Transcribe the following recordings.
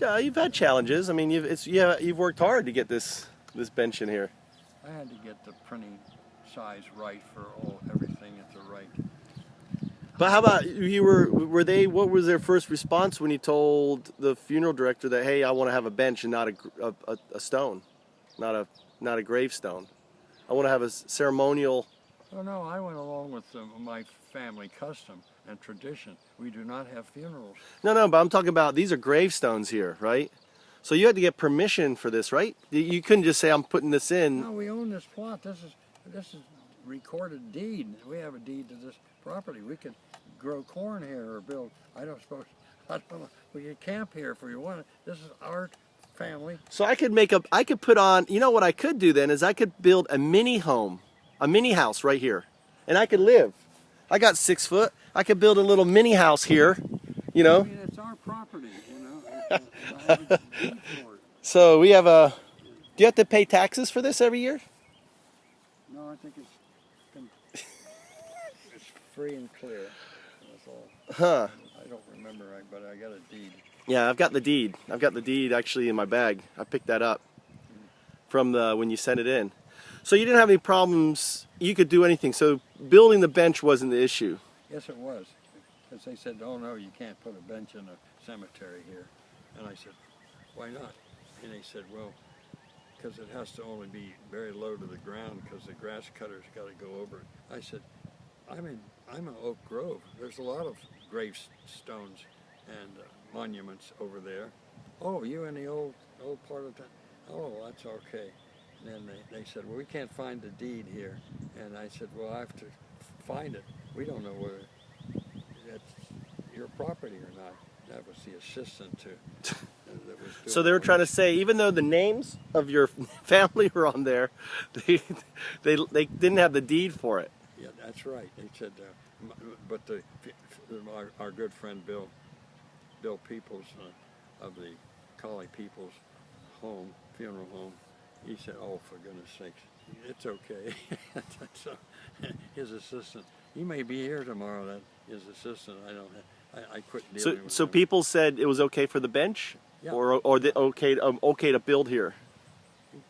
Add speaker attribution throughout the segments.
Speaker 1: Yeah, you've had challenges. I mean, you've worked hard to get this bench in here.
Speaker 2: I had to get the printing size right for everything at the right.
Speaker 1: But how about were they? What was their first response when you told the funeral director that, hey, I want to have a bench and not a stone, not a gravestone. I want to have a ceremonial.
Speaker 2: Oh no, I went along with my family custom and tradition. We do not have funerals.
Speaker 1: No, but I'm talking about these are gravestones here, right? So you had to get permission for this, right? You couldn't just say I'm putting this in.
Speaker 2: No, we own this plot. This is recorded deed. We have a deed to this property. We can grow corn here or build. I don't know. We can camp here if we want. This is our family.
Speaker 1: So I could put on. You know what I could do then is I could build a mini home, a mini house right here, and I could live. I got 6 foot. I could build a little mini house here. You know.
Speaker 2: I mean, it's our property. You know. I have a deed for it.
Speaker 1: So we have a. Do you have to pay taxes for this every year?
Speaker 2: No, I think it's free and clear. That's all.
Speaker 1: Huh.
Speaker 2: I don't remember right, but I got a deed.
Speaker 1: Yeah, I've got the deed. I've got the deed actually in my bag. I picked that up from when you sent it in. So you didn't have any problems. You could do anything. So building the bench wasn't the issue.
Speaker 2: Yes, it was. Because they said, oh no, you can't put a bench in a cemetery here. And I said, why not? And they said, well, because it has to only be very low to the ground because the grass cutter's got to go over it. I said, I'm in Oak Grove. There's a lot of gravestones and monuments over there. Oh, you in the old part of town? Oh, that's okay. And then they said, well, we can't find the deed here. And I said, well, I have to find it. We don't know whether that's your property or not. That was the assistant to.
Speaker 1: So they were trying to say, even though the names of your family were on there, they didn't have the deed for it.
Speaker 2: Yeah, that's right. They said, but our good friend Bill Peoples of the Colley Peoples funeral home, he said, oh, for goodness sakes, it's okay. So his assistant, he may be here tomorrow. That his assistant, I quit dealing with
Speaker 1: So
Speaker 2: him.
Speaker 1: people said it was okay for the bench,
Speaker 2: yeah.
Speaker 1: or okay to build here.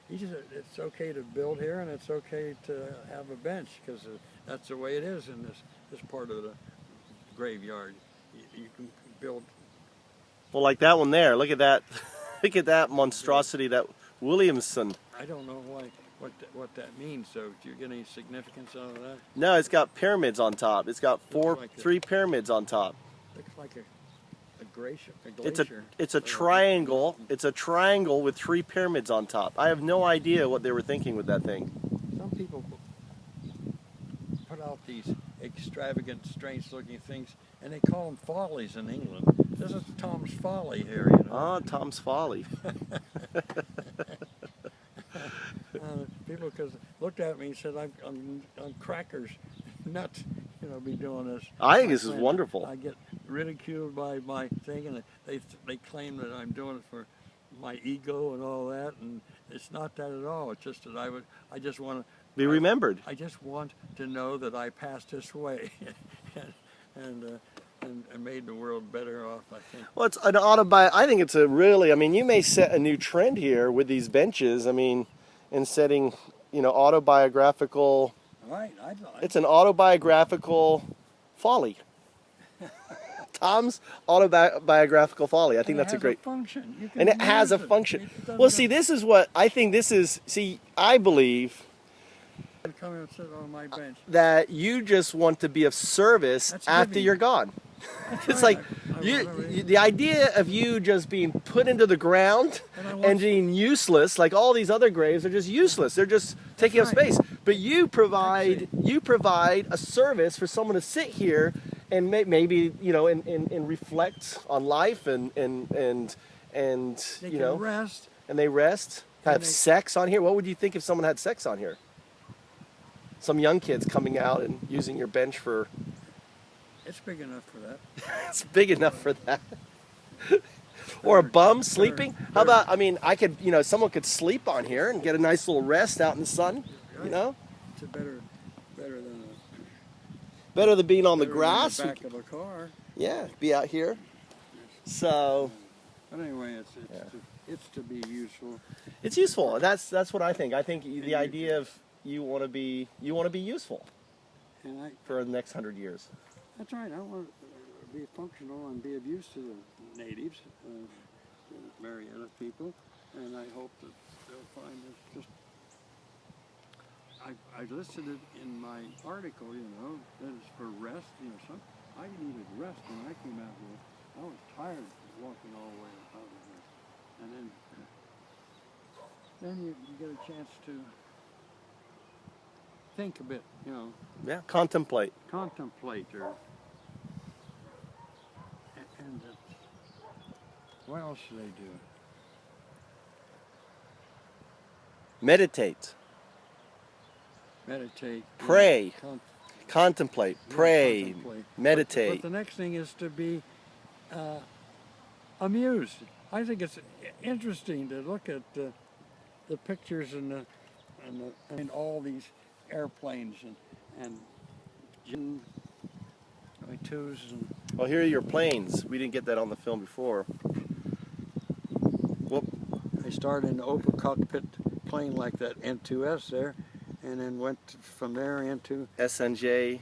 Speaker 2: He said it's okay to build here and it's okay to have a bench because that's the way it is in this part of the graveyard. You can build.
Speaker 1: Well, like that one there. Look at that. Look at that monstrosity, that Williamson.
Speaker 2: I don't know what that means. So, do you get any significance out of that?
Speaker 1: No, it's got pyramids on top. It's got three pyramids on top.
Speaker 2: Looks like a glacier.
Speaker 1: It's a triangle. It's a triangle with 3 pyramids on top. I have no idea what they were thinking with that thing.
Speaker 2: Some people put out these extravagant, strange-looking things, and they call them follies in England. This is Tom's Folly here, you know.
Speaker 1: Ah, Tom's Folly.
Speaker 2: People looked at me and said, I'm crackers, nuts, be doing this.
Speaker 1: I think this is wonderful.
Speaker 2: I get ridiculed by my thing, and they claim that I'm doing it for my ego and all that, and it's not that at all. It's just that I just want to
Speaker 1: be remembered.
Speaker 2: I just want to know that I passed this way, and made the world better off, I think.
Speaker 1: Well, it's an I think it's a really, I mean, you may set a new trend here with these benches. I mean, in setting, autobiographical.
Speaker 2: Right.
Speaker 1: It's an autobiographical folly. Tom's autobiographical folly. I think that's a great
Speaker 2: function.
Speaker 1: And it has a function. Well, see, this is what I think. I believe
Speaker 2: come and sit on my bench.
Speaker 1: That you just want to be of service after you're gone. It's
Speaker 2: right.
Speaker 1: like the idea of you just being put into the ground and being useless, like all these other graves are just useless. They're just taking up space. But you provide a service for someone to sit here and maybe and reflect on life and
Speaker 2: they can rest.
Speaker 1: And they rest. Have sex on here. What would you think if someone had sex on here? Some young kids coming out and using your bench for.
Speaker 2: It's big enough for that.
Speaker 1: It's big enough for that. Or a bum sleeping. How about, I could, someone could sleep on here and get a nice little rest out in the sun,
Speaker 2: It's
Speaker 1: better than being on the grass.
Speaker 2: In the back of a car.
Speaker 1: Yeah, be out here. So,
Speaker 2: But anyway, it's to be useful.
Speaker 1: It's useful. That's what I think. I think the idea of you want to be useful
Speaker 2: And
Speaker 1: for the next 100 years.
Speaker 2: that's right. I want to be functional and be of use to the natives, the Mariana people, and I hope that they'll find this just. I listed it in my article, you know, that it's for rest, you know, I needed rest when I came out here. I was tired walking all the way out of here. And then you get a chance to think a bit, you know.
Speaker 1: Yeah, contemplate.
Speaker 2: Contemplate or and what else should I do?
Speaker 1: Meditate.
Speaker 2: Meditate.
Speaker 1: Pray.
Speaker 2: Yeah,
Speaker 1: Contemplate. Pray.
Speaker 2: contemplate.
Speaker 1: Meditate.
Speaker 2: But the next thing is to be amused. I think it's interesting to look at the pictures and all these airplanes and twos and.
Speaker 1: Well, here are your planes. We didn't get that on the film before. Whoop.
Speaker 2: I started in the open cockpit plane like that N2S there, and then went from there into
Speaker 1: SNJ,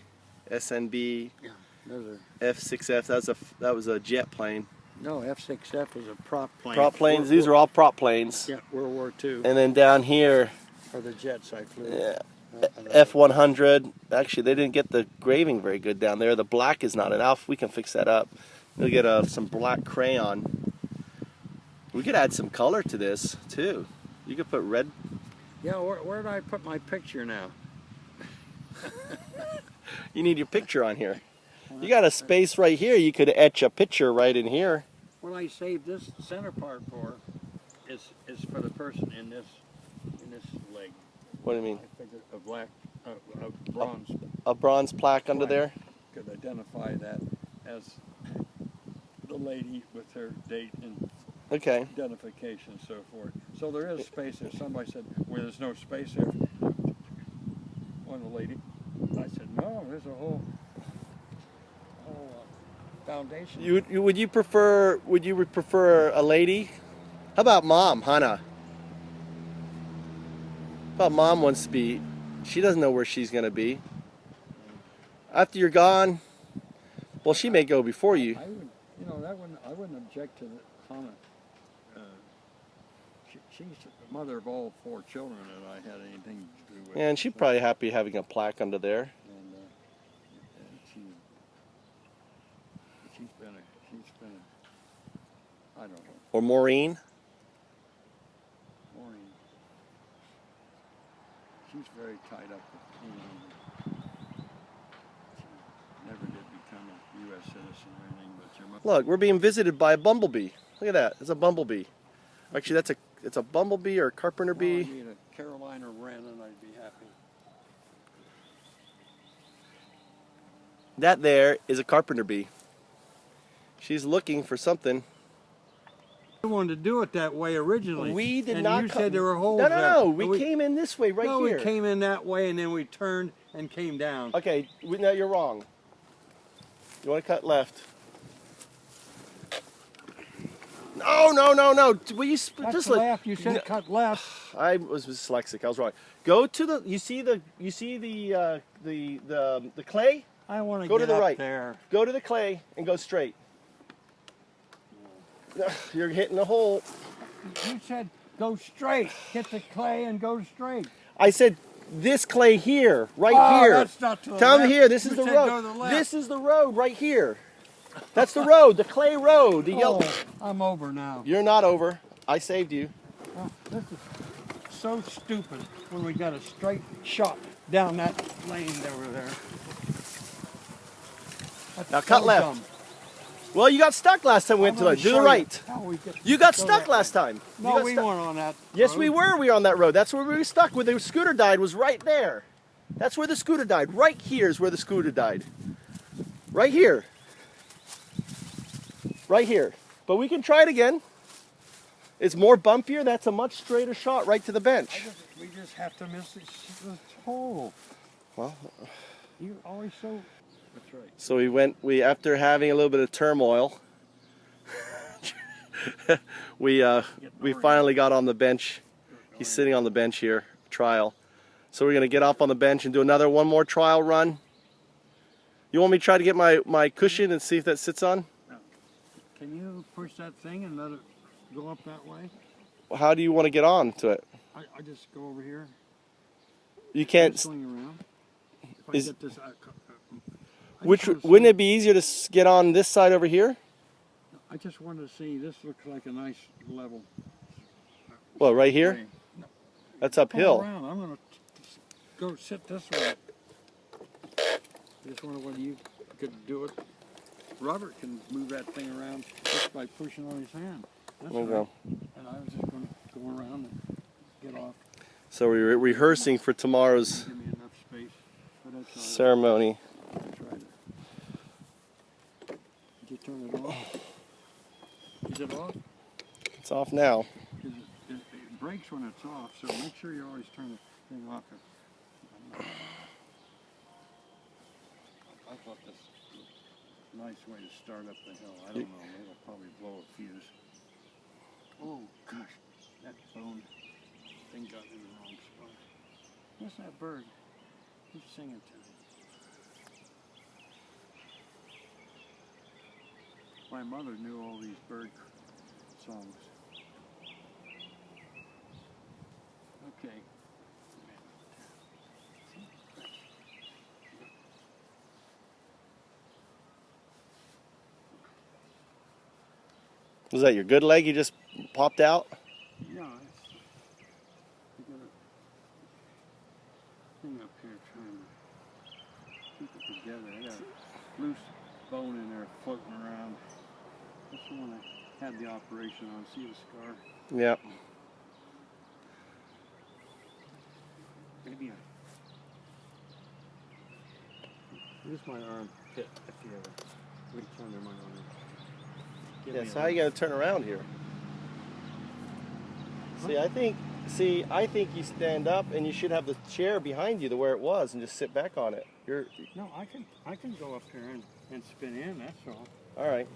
Speaker 1: SNB,
Speaker 2: yeah, those are
Speaker 1: F6F. That was a jet plane.
Speaker 2: no F6F was a prop plane.
Speaker 1: Prop planes. These are all prop planes.
Speaker 2: Yeah, World War II.
Speaker 1: And then down here,
Speaker 2: Or the jets I flew.
Speaker 1: yeah, F100. Actually, they didn't get the graving very good down there. The black is not enough. We can fix that up. We'll get some black crayon. We could add some color to this too. You could put red.
Speaker 2: Yeah, where did I put my picture now?
Speaker 1: You need your picture on here. You got a space right here. You could etch a picture right in here.
Speaker 2: What I saved this center part for is for the person in this leg.
Speaker 1: What do you mean?
Speaker 2: I figured a bronze
Speaker 1: A bronze plaque under there?
Speaker 2: could identify that as the lady with her date and
Speaker 1: Okay.
Speaker 2: identification and so forth. So there is space there. Somebody said, well, there's no space there. One of the lady, I said, no, there's a whole foundation.
Speaker 1: Would you prefer a lady? How about mom, Hannah? How about mom wants to be? She doesn't know where she's gonna be. After you're gone, well, she may go before you.
Speaker 2: I would, I wouldn't object to the comment. She's the mother of all 4 children that I had anything to do with.
Speaker 1: Yeah, and she'd probably happy having a plaque under there.
Speaker 2: And she's been I don't know,
Speaker 1: Or Maureen.
Speaker 2: Maureen. She's very tied up with England. She never did become a U.S. citizen or anything, but your mother.
Speaker 1: Look, we're being visited by a bumblebee. Look at that. It's a bumblebee. Actually, it's a bumblebee or a carpenter
Speaker 2: Well,
Speaker 1: bee.
Speaker 2: I need a Carolina wren and I'd be happy.
Speaker 1: That there is a carpenter bee. She's looking for something.
Speaker 2: I wanted to do it that way originally.
Speaker 1: We did
Speaker 2: and
Speaker 1: not.
Speaker 2: You said there were holes.
Speaker 1: No.
Speaker 2: there.
Speaker 1: We came in this way right
Speaker 2: no,
Speaker 1: here.
Speaker 2: we came in that way and then we turned and came down.
Speaker 1: Okay, no, you're wrong. You want to cut left? No. Will you
Speaker 2: Cut
Speaker 1: just
Speaker 2: left. You said cut left.
Speaker 1: I was dyslexic. I was wrong. Go to the. You see the clay?
Speaker 2: I want
Speaker 1: Go to
Speaker 2: get
Speaker 1: the
Speaker 2: up
Speaker 1: right.
Speaker 2: there.
Speaker 1: Go to the clay and go straight. You're hitting the hole.
Speaker 2: You said go straight. Hit the clay and go straight.
Speaker 1: I said this clay here, right
Speaker 2: Oh,
Speaker 1: here.
Speaker 2: that's not to the
Speaker 1: Tell me
Speaker 2: left.
Speaker 1: here. This is
Speaker 2: You
Speaker 1: the
Speaker 2: said
Speaker 1: road.
Speaker 2: go to the left.
Speaker 1: This is the road right here. That's the road, the clay road. The yellow.
Speaker 2: Oh, I'm over now.
Speaker 1: You're not over. I saved you.
Speaker 2: Oh, this is so stupid when we got a straight shot down that lane over there. That's
Speaker 1: Now cut
Speaker 2: so
Speaker 1: left.
Speaker 2: dumb.
Speaker 1: Well, you got stuck last time we went
Speaker 2: I'm
Speaker 1: to
Speaker 2: gonna
Speaker 1: the. Do
Speaker 2: show
Speaker 1: the right.
Speaker 2: how we get
Speaker 1: You got
Speaker 2: go
Speaker 1: stuck
Speaker 2: that
Speaker 1: last
Speaker 2: way.
Speaker 1: time. You
Speaker 2: No,
Speaker 1: got
Speaker 2: we
Speaker 1: stuck.
Speaker 2: weren't on that.
Speaker 1: Yes,
Speaker 2: road.
Speaker 1: we were. We were on that road. That's where we were stuck. Where the scooter died was right there. That's where the scooter died. Right here is where the scooter died. Right here. Right here. But we can try it again. It's more bumpier. That's a much straighter shot right to the bench.
Speaker 2: We just have to miss this hole.
Speaker 1: Well,
Speaker 2: You're always so. That's right.
Speaker 1: so we after having a little bit of turmoil, we finally got on the bench. He's sitting on the bench here, trial. So we're gonna get off on the bench and do one more trial run. You want me to try to get my cushion and see if that sits on?
Speaker 2: Can you push that thing and let it go up that way?
Speaker 1: How do you want to get on to it?
Speaker 2: I just go over here.
Speaker 1: You can't.
Speaker 2: Swing around. If I get this,
Speaker 1: wouldn't it be easier to get on this side over here?
Speaker 2: I just wanted to see. This looks like a nice level.
Speaker 1: Well, right here.
Speaker 2: Way. No.
Speaker 1: That's uphill.
Speaker 2: Around. I'm gonna go sit this way. I just wonder whether you could do it. Robert can move that thing around just by pushing on his hand. That's right.
Speaker 1: Go.
Speaker 2: And I was just going to go around and get off.
Speaker 1: So we're rehearsing for tomorrow's
Speaker 2: Give me enough space. But that's all right.
Speaker 1: ceremony.
Speaker 2: That's right. Did you turn it off? Is it off?
Speaker 1: It's off now.
Speaker 2: It breaks when it's off, so make sure you always turn the thing off. I thought this was a nice way to start up the hill. I don't know, it'll probably blow a fuse. Oh gosh, that phone thing got in the wrong spot. What's that bird? Who's singing to me? My mother knew all these bird songs. Okay.
Speaker 1: Was that your good leg you just popped out?
Speaker 2: Yeah, I got a thing up here trying to keep it together. I got a loose bone in there floating around. That's the one I had the operation on. See the scar?
Speaker 1: Yeah.
Speaker 2: Maybe use my arm pit if you ever reach under my arm.
Speaker 1: Yeah, so how you gotta turn around here? See, I think you stand up and you should have the chair behind you to where it was and just sit back on it.
Speaker 2: No, I can go up there and spin in, that's all.
Speaker 1: All right.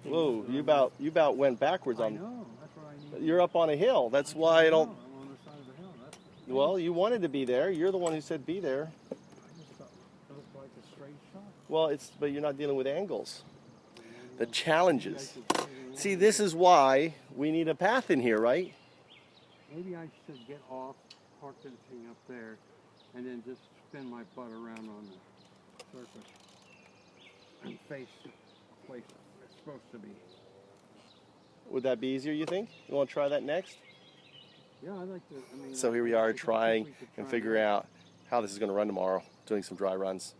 Speaker 1: Whoa, you about went backwards on.
Speaker 2: I know, that's what I need.
Speaker 1: You're up on a hill. That's why I don't.
Speaker 2: I'm on the side of the hill.
Speaker 1: Well, you wanted to be there. You're the one who said be there.
Speaker 2: I just thought it looked like a straight shot.
Speaker 1: Well, but you're not dealing with angles. The challenges. See, this is why we need a path in here, right?
Speaker 2: Maybe I should get off, park the thing up there, and then just spin my butt around on the surface and face the place it's supposed to be.
Speaker 1: Would that be easier, you think? You want to try that next?
Speaker 2: Yeah, I'd like to.
Speaker 1: So here we are trying and figuring out how this is going to run tomorrow, doing some dry runs.